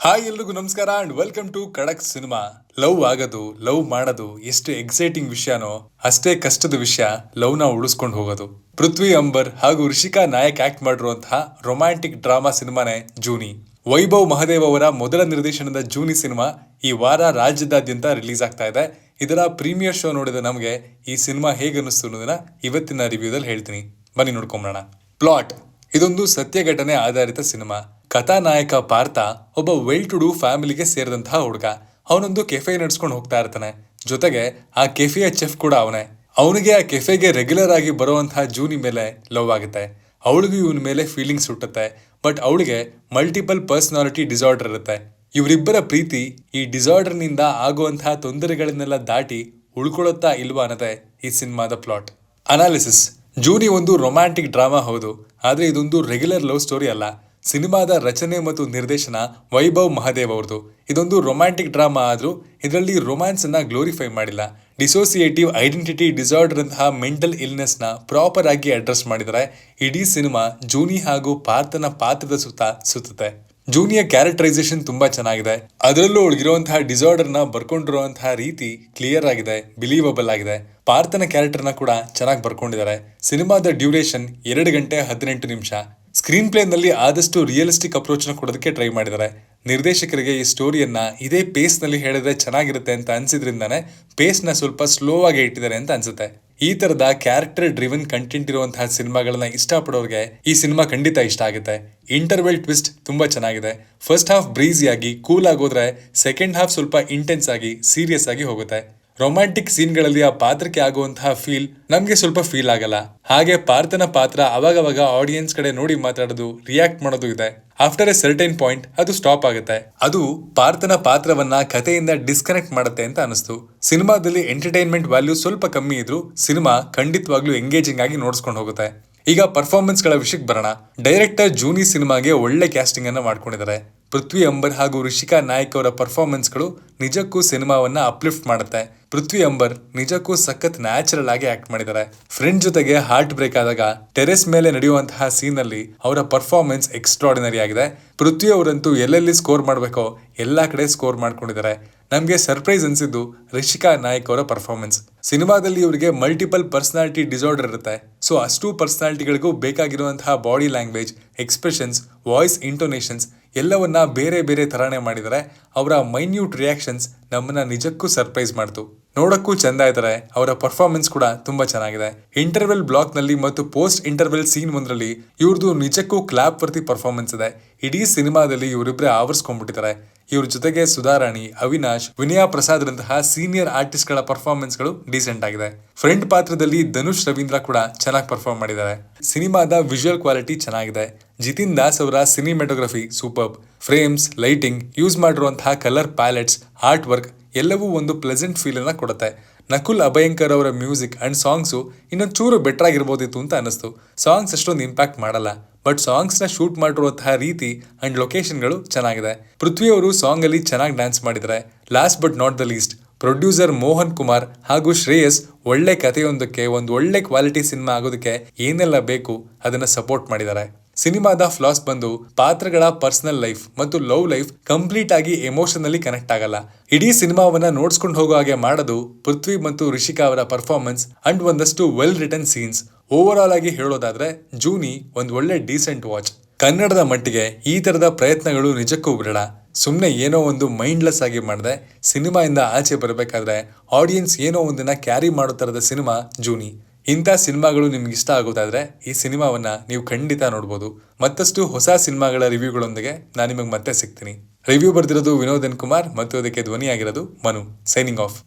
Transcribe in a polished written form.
Hi ಎಲ್ರಿಗೂ ನಮಸ್ಕಾರ and welcome to ಖಡಕ್ ಸಿನಿಮಾ. ಲವ್ ಆಗೋದು, ಲವ್ ಮಾಡೋದು ಎಷ್ಟು ಎಕ್ಸೈಟಿಂಗ್ ವಿಷಯನೋ ಅಷ್ಟೇ ಕಷ್ಟದ ವಿಷಯ ಲವ್ನ ಉಳಿಸ್ಕೊಂಡು ಹೋಗೋದು. ಪೃಥ್ವಿ ಅಂಬರ್ ಹಾಗೂ ರಿಷಿಕಾ ನಾಯಕ್ ಆಕ್ಟ್ ಮಾಡಿರುವಂತಹ ರೊಮ್ಯಾಂಟಿಕ್ ಡ್ರಾಮಾ ಸಿನಿಮಾನೇ ಜೂನಿ. ವೈಭವ್ ಮಹದೇವ್ ಅವರ ಮೊದಲ ನಿರ್ದೇಶನದ ಜೂನಿ ಸಿನಿಮಾ ಈ ವಾರ ರಾಜ್ಯದಾದ್ಯಂತ ರಿಲೀಸ್ ಆಗ್ತಾ ಇದೆ. ಇದರ ಪ್ರೀಮಿಯರ್ ಶೋ ನೋಡಿದ ನಮಗೆ ಈ ಸಿನಿಮಾ ಹೇಗೆ ಅನ್ನಿಸ್ತು ಅನ್ನೋದನ್ನ ಇವತ್ತಿನ ರಿವ್ಯೂದಲ್ಲಿ ಹೇಳ್ತೀನಿ, ಬನ್ನಿ ನೋಡ್ಕೊಂಬರೋಣ. ಪ್ಲಾಟ್: ಇದೊಂದು ಸತ್ಯ ಘಟನೆ ಆಧಾರಿತ ಸಿನಿಮಾ. ಕಥಾನಾಯಕ ಪಾರ್ಥ ಒಬ್ಬ ವೆಲ್ ಟು ಡೂ ಫ್ಯಾಮಿಲಿಗೆ ಸೇರಿದಂತಹ ಹುಡುಗ. ಅವನೊಂದು ಕೆಫೆ ನಡ್ಸ್ಕೊಂಡು ಹೋಗ್ತಾ ಇರ್ತಾನೆ. ಜೊತೆಗೆ ಆ ಕೆಫೆಯ ಚೆಫ್ ಕೂಡ ಅವನೇ. ಅವನಿಗೆ ಆ ಕೆಫೆಗೆ ರೆಗ್ಯುಲರ್ ಆಗಿ ಬರುವಂತಹ ಜೂನಿ ಮೇಲೆ ಲವ್ ಆಗುತ್ತೆ. ಅವಳಿಗೂ ಇವನ ಮೇಲೆ ಫೀಲಿಂಗ್ಸ್ ಹುಟ್ಟುತ್ತೆ. ಬಟ್ ಅವಳಿಗೆ ಮಲ್ಟಿಪಲ್ ಪರ್ಸನಾಲಿಟಿ ಡಿಸಾರ್ಡರ್ ಇರುತ್ತೆ. ಇವರಿಬ್ಬರ ಪ್ರೀತಿ ಈ ಡಿಸಾರ್ಡರ್ನಿಂದ ಆಗುವಂತಹ ತೊಂದರೆಗಳನ್ನೆಲ್ಲ ದಾಟಿ ಉಳ್ಕೊಳ್ಳುತ್ತಾ ಇಲ್ವಾ ಅನ್ನೋದೇ ಈ ಸಿನಿಮಾದ ಪ್ಲಾಟ್. ಅನಾಲಿಸಿಸ್: ಜೂನಿ ಒಂದು ರೊಮ್ಯಾಂಟಿಕ್ ಡ್ರಾಮಾ ಹೌದು, ಆದರೆ ಇದೊಂದು ರೆಗ್ಯುಲರ್ ಲವ್ ಸ್ಟೋರಿ ಅಲ್ಲ. ಸಿನಿಮಾದ ರಚನೆ ಮತ್ತು ನಿರ್ದೇಶನ ವೈಭವ್ ಮಹದೇವ್ ಅವ್ರದ್ದು. ಇದೊಂದು ರೊಮ್ಯಾಂಟಿಕ್ ಡ್ರಾಮಾ ಆದ್ರೂ ಇದರಲ್ಲಿ ರೊಮ್ಯಾನ್ಸ್ ಅನ್ನ ಗ್ಲೋರಿಫೈ ಮಾಡಿಲ್ಲ. ಡಿಸೋಸಿಯೇಟಿವ್ ಐಡೆಂಟಿಟಿ ಡಿಸಾರ್ಡರ್ ಅಂತಹ ಮೆಂಟಲ್ ಇಲ್ನೆಸ್ ನ ಪ್ರಾಪರ್ ಆಗಿ ಅಡ್ರೆಸ್ ಮಾಡಿದರೆ ಇಡೀ ಸಿನಿಮಾ ಜೂನಿ ಹಾಗೂ ಪಾರ್ಥನ ಪಾತ್ರದ ಸುತ್ತ ಸುತ್ತುತ್ತೆ. ಜೂನಿಯ ಕ್ಯಾರೆಕ್ಟರೈಸೇಷನ್ ತುಂಬಾ ಚೆನ್ನಾಗಿದೆ. ಅದರಲ್ಲೂ ಅವಳಿಗಿರುವಂತಹ ಡಿಸಾರ್ಡರ್ ನ ಬರ್ಕೊಂಡಿರುವಂತಹ ರೀತಿ ಕ್ಲಿಯರ್ ಆಗಿದೆ, ಬಿಲೀವಬಲ್ ಆಗಿದೆ. ಪಾರ್ಥನ ಕ್ಯಾರೆಕ್ಟರ್ನ ಕೂಡ ಚೆನ್ನಾಗಿ ಬರ್ಕೊಂಡಿದ್ದಾರೆ. ಸಿನಿಮಾದ ಡ್ಯೂರೇಷನ್ 2 ಗಂಟೆ 18 ನಿಮಿಷ. ಸ್ಕ್ರೀನ್ ಪ್ಲೇನಲ್ಲಿ ಆದಷ್ಟು ರಿಯಲಿಸ್ಟಿಕ್ ಅಪ್ರೋಚ್ ನ ಕೊಡೋದಕ್ಕೆ ಟ್ರೈ ಮಾಡಿದ್ದಾರೆ. ನಿರ್ದೇಶಕರಿಗೆ ಈ ಸ್ಟೋರಿಯನ್ನ ಇದೇ ಪೇಸ್ ನಲ್ಲಿ ಹೇಳಿದ್ರೆ ಚೆನ್ನಾಗಿರುತ್ತೆ ಅಂತ ಅನ್ಸಿದ್ರಿಂದಾನೆ ಪೇಸ್ ನ ಸ್ವಲ್ಪ ಸ್ಲೋ ಆಗಿ ಇಟ್ಟಿದ್ದಾರೆ ಅಂತ ಅನ್ಸುತ್ತೆ. ಈ ತರದ ಕ್ಯಾರೆಕ್ಟರ್ ಡ್ರಿವನ್ ಕಂಟೆಂಟ್ ಇರುವಂತಹ ಸಿನಿಮಾಗಳನ್ನ ಇಷ್ಟಪಡೋರಿಗೆ ಈ ಸಿನಿಮಾ ಖಂಡಿತ ಇಷ್ಟ ಆಗುತ್ತೆ. ಇಂಟರ್ವೆಲ್ ಟ್ವಿಸ್ಟ್ ತುಂಬಾ ಚೆನ್ನಾಗಿದೆ. ಫಸ್ಟ್ ಹಾಫ್ ಬ್ರೀಸಿ ಆಗಿ ಕೂಲ್ ಆಗೋದ್ರೆ ಸೆಕೆಂಡ್ ಹಾಫ್ ಸ್ವಲ್ಪ ಇಂಟೆನ್ಸ್ ಆಗಿ ಸೀರಿಯಸ್ ಆಗಿ ಹೋಗುತ್ತೆ. ರೊಮ್ಯಾಂಟಿಕ್ ಸೀನ್ಗಳಲ್ಲಿ ಆ ಪಾತ್ರಕ್ಕೆ ಆಗುವಂತಹ ಫೀಲ್ ನಮ್ಗೆ ಸ್ವಲ್ಪ ಫೀಲ್ ಆಗಲ್ಲ. ಹಾಗೆ ಪಾರ್ಥನ ಪಾತ್ರ ಅವಾಗವಾಗ ಆಡಿಯನ್ಸ್ ಕಡೆ ನೋಡಿ ಮಾತಾಡೋದು, ರಿಯಾಕ್ಟ್ ಮಾಡೋದು ಇದೆ. ಆಫ್ಟರ್ ಎ ಸರ್ಟೈನ್ ಪಾಯಿಂಟ್ ಅದು ಸ್ಟಾಪ್ ಆಗುತ್ತೆ. ಅದು ಪಾರ್ಥನ ಪಾತ್ರವನ್ನ ಕಥೆಯಿಂದ ಡಿಸ್ಕನೆಕ್ಟ್ ಮಾಡುತ್ತೆ ಅಂತ ಅನಿಸ್ತು. ಸಿನಿಮಾದಲ್ಲಿ ಎಂಟರ್ಟೈನ್ಮೆಂಟ್ ವ್ಯಾಲ್ಯೂ ಸ್ವಲ್ಪ ಕಮ್ಮಿ ಇದ್ರು ಸಿನಿಮಾ ಖಂಡಿತವಾಗ್ಲೂ ಎಂಗೇಜಿಂಗ್ ಆಗಿ ನೋಡ್ಸ್ಕೊಂಡು ಹೋಗುತ್ತೆ. ಈಗ ಪರ್ಫಾರ್ಮೆನ್ಸ್ ಗಳ ವಿಷಯಕ್ಕೆ ಬರೋಣ. ಡೈರೆಕ್ಟರ್ ಜೂನಿ ಸಿನಿಮಾಗೆ ಒಳ್ಳೆ ಕ್ಯಾಸ್ಟಿಂಗ್ ಅನ್ನ ಮಾಡ್ಕೊಂಡಿದ್ದಾರೆ. ಪೃಥ್ವಿ ಅಂಬರ್ ಹಾಗೂ ರಿಷಿಕಾ ನಾಯಕ್ ಅವರ ಪರ್ಫಾರ್ಮೆನ್ಸ್ಗಳು ನಿಜಕ್ಕೂ ಸಿನಿಮಾವನ್ನ ಅಪ್ಲಿಫ್ಟ್ ಮಾಡುತ್ತೆ. ಪೃಥ್ವಿ ಅಂಬರ್ ನಿಜಕ್ಕೂ ಸಖತ್ ನ್ಯಾಚುರಲ್ ಆಗಿ ಆಕ್ಟ್ ಮಾಡಿದ್ದಾರೆ. ಫ್ರೆಂಡ್ ಜೊತೆಗೆ ಹಾರ್ಟ್ ಬ್ರೇಕ್ ಆದಾಗ ಟೆರೆಸ್ ಮೇಲೆ ನಡೆಯುವಂತಹ ಸೀನ್ ಅಲ್ಲಿ ಅವರ ಪರ್ಫಾರ್ಮೆನ್ಸ್ ಎಕ್ಸ್ಟ್ರಾರ್ಡಿನರಿ ಆಗಿದೆ. ಪೃಥ್ವಿ ಅವರಂತೂ ಎಲ್ಲೆಲ್ಲಿ ಸ್ಕೋರ್ ಮಾಡಬೇಕೋ ಎಲ್ಲಾ ಕಡೆ ಸ್ಕೋರ್ ಮಾಡ್ಕೊಂಡಿದ್ದಾರೆ. ನಮ್ಗೆ ಸರ್ಪ್ರೈಸ್ ಅನ್ಸಿದ್ದು ರಿಷಿಕಾ ನಾಯಕ್ ಅವರ ಪರ್ಫಾರ್ಮೆನ್ಸ್. ಸಿನಿಮಾದಲ್ಲಿ ಇವರಿಗೆ ಮಲ್ಟಿಪಲ್ ಪರ್ಸನಾಲಿಟಿ ಡಿಸಾರ್ಡರ್ ಇರುತ್ತೆ. ಸೊ ಅಷ್ಟು ಪರ್ಸನಾಲಿಟಿಗಳಿಗೂ ಬೇಕಾಗಿರುವಂತಹ ಬಾಡಿ ಲ್ಯಾಂಗ್ವೇಜ್, ಎಕ್ಸ್ಪ್ರೆಷನ್ಸ್, ವಾಯ್ಸ್ ಇಂಟೋನೇಷನ್ಸ್ ಎಲ್ಲವನ್ನ ಬೇರೆ ಬೇರೆ ತರಾನೇ ಮಾಡಿದರೆ ಅವರ ಮೈನ್ಯೂಟ್ ರಿಯಾಕ್ಷನ್ಸ್ ನಮ್ಮನ್ನ ನಿಜಕ್ಕೂ ಸರ್ಪ್ರೈಸ್ ಮಾಡ್ತು. ನೋಡಕ್ಕೂ ಚಂದ ಇದ್ದಾರೆ. ಅವರ ಪರ್ಫಾರ್ಮೆನ್ಸ್ ಕೂಡ ತುಂಬಾ ಚೆನ್ನಾಗಿದೆ. ಇಂಟರ್ವೆಲ್ ಬ್ಲಾಕ್ ನಲ್ಲಿ ಮತ್ತು ಪೋಸ್ಟ್ ಇಂಟರ್ವೆಲ್ ಸೀನ್ ಒಂದರಲ್ಲಿ ಇವ್ರದ್ದು ನಿಜಕ್ಕೂ ಕ್ಲಾಪ್ ವರ್ತಿ ಪರ್ಫಾರ್ಮೆನ್ಸ್ ಇದೆ. ಇಡೀ ಸಿನಿಮಾದಲ್ಲಿ ಇವರಿಬ್ಬರೇ ಆವರಿಸ್ಕೊಂಡ್ಬಿಟ್ಟಿದ್ದಾರೆ. ಇವ್ರ ಜೊತೆಗೆ ಸುಧಾರಾಣಿ, ಅವಿನಾಶ್, ವಿನಯಾ ಪ್ರಸಾದ್ ರಂತಹ ಸೀನಿಯರ್ ಆರ್ಟಿಸ್ಟ್ ಗಳ ಪರ್ಫಾರ್ಮೆನ್ಸ್ ಗಳು ಡೀಸೆಂಟ್ ಆಗಿದೆ. ಫ್ರೆಂಡ್ ಪಾತ್ರದಲ್ಲಿ ಧನುಷ್ ರವೀಂದ್ರ ಕೂಡ ಚೆನ್ನಾಗಿ ಪರ್ಫಾರ್ಮ್ ಮಾಡಿದ್ದಾರೆ. ಸಿನಿಮಾದ ವಿಜುವಲ್ ಕ್ವಾಲಿಟಿ ಚೆನ್ನಾಗಿದೆ. ಜಿತಿನ್ ದಾಸ್ ಅವರ cinematography superb. Frames, lighting, use ಮಾಡಿರುವಂತಹ ಕಲರ್ ಪ್ಯಾಲೆಟ್ಸ್, ಆರ್ಟ್ ವರ್ಕ್ ಎಲ್ಲವೂ ಒಂದು ಪ್ಲೆಸೆಂಟ್ ಫೀಲ್ ಅನ್ನ ಕೊಡುತ್ತೆ. ನಕುಲ್ ಅಭಯಂಕರ್ ಅವರ ಮ್ಯೂಸಿಕ್ ಅಂಡ್ ಸಾಂಗ್ಸು ಇನ್ನೊಂದು ಚೂರು ಬೆಟರ್ ಆಗಿರ್ಬೋದಿತ್ತು ಅಂತ ಅನಿಸ್ತು. ಸಾಂಗ್ಸ್ ಅಷ್ಟೊಂದು ಇಂಪ್ಯಾಕ್ಟ್ ಮಾಡಲ್ಲ, ಬಟ್ ಸಾಂಗ್ಸ್ ನ ಶೂಟ್ ಮಾಡಿರುವಂತಹ ರೀತಿ ಅಂಡ್ ಲೊಕೇಶನ್ಗಳು ಚೆನ್ನಾಗಿದೆ. ಪೃಥ್ವಿ ಅವರು ಸಾಂಗ್ ಅಲ್ಲಿ ಚೆನ್ನಾಗಿ ಡ್ಯಾನ್ಸ್ ಮಾಡಿದ್ದಾರೆ. Last but not the least, producer Mohan Kumar ಹಾಗೂ ಶ್ರೇಯಸ್ ಒಳ್ಳೆ ಕಥೆಯೊಂದಕ್ಕೆ ಒಂದು ಒಳ್ಳೆ ಕ್ವಾಲಿಟಿ ಸಿನಿಮಾ ಆಗೋದಕ್ಕೆ ಏನೆಲ್ಲ ಬೇಕು ಅದನ್ನ ಸಪೋರ್ಟ್ ಮಾಡಿದ್ದಾರೆ. ಸಿನಿಮಾದ ಫ್ಲಾಸ್ ಬಂದು ಪಾತ್ರಗಳ ಪರ್ಸನಲ್ ಲೈಫ್ ಮತ್ತು ಲವ್ ಲೈಫ್ ಕಂಪ್ಲೀಟ್ ಆಗಿ ಎಮೋಷನಲಿ ಕನೆಕ್ಟ್ ಆಗಲ್ಲ. ಇಡೀ ಸಿನಿಮಾವನ್ನ ನೋಡ್ಸ್ಕೊಂಡು ಹೋಗೋ ಹಾಗೆ ಮಾಡೋದು ಪೃಥ್ವಿ ಮತ್ತು ರಿಷಿಕಾ ಅವರ ಪರ್ಫಾರ್ಮೆನ್ಸ್ ಅಂಡ್ ಒಂದಷ್ಟು well written scenes. Overall ಆಗಿ ಹೇಳೋದಾದ್ರೆ ಜೂನಿ ಒಂದು ಒಳ್ಳೆ ಡೀಸೆಂಟ್ ವಾಚ್. ಕನ್ನಡದ ಮಟ್ಟಿಗೆ ಈ ತರದ ಪ್ರಯತ್ನಗಳು ನಿಜಕ್ಕೂ ಬಿಡಲ್ಲ. ಸುಮ್ಮನೆ ಏನೋ ಒಂದು ಮೈಂಡ್ಲೆಸ್ ಆಗಿ ಮಾಡಿದೆ ಸಿನಿಮಾ ಇಂದ ಆಚೆ ಬರಬೇಕಾದ್ರೆ ಆಡಿಯನ್ಸ್ ಏನೋ ಒಂದನ್ನ ಕ್ಯಾರಿ ಮಾಡೋ ತರದ ಸಿನಿಮಾ ಜೂನಿ. ಇಂಥ ಸಿನಿಮಾಗಳು ನಿಮ್ಗೆ ಇಷ್ಟ ಆಗೋದಾದ್ರೆ ಈ ಸಿನಿಮಾವನ್ನ ನೀವು ಖಂಡಿತ ನೋಡ್ಬೋದು. ಮತ್ತಷ್ಟು ಹೊಸ ಸಿನಿಮಾಗಳ ರಿವ್ಯೂಗಳೊಂದಿಗೆ ನಾನು ನಿಮಗೆ ಮತ್ತೆ ಸಿಗ್ತೀನಿ. ರಿವ್ಯೂ ಬರ್ದಿರೋದು ವಿನೋದನ್ ಕುಮಾರ್ ಮತ್ತು ಅದಕ್ಕೆ ಧ್ವನಿಯಾಗಿರೋದು ಮನು. Signing off.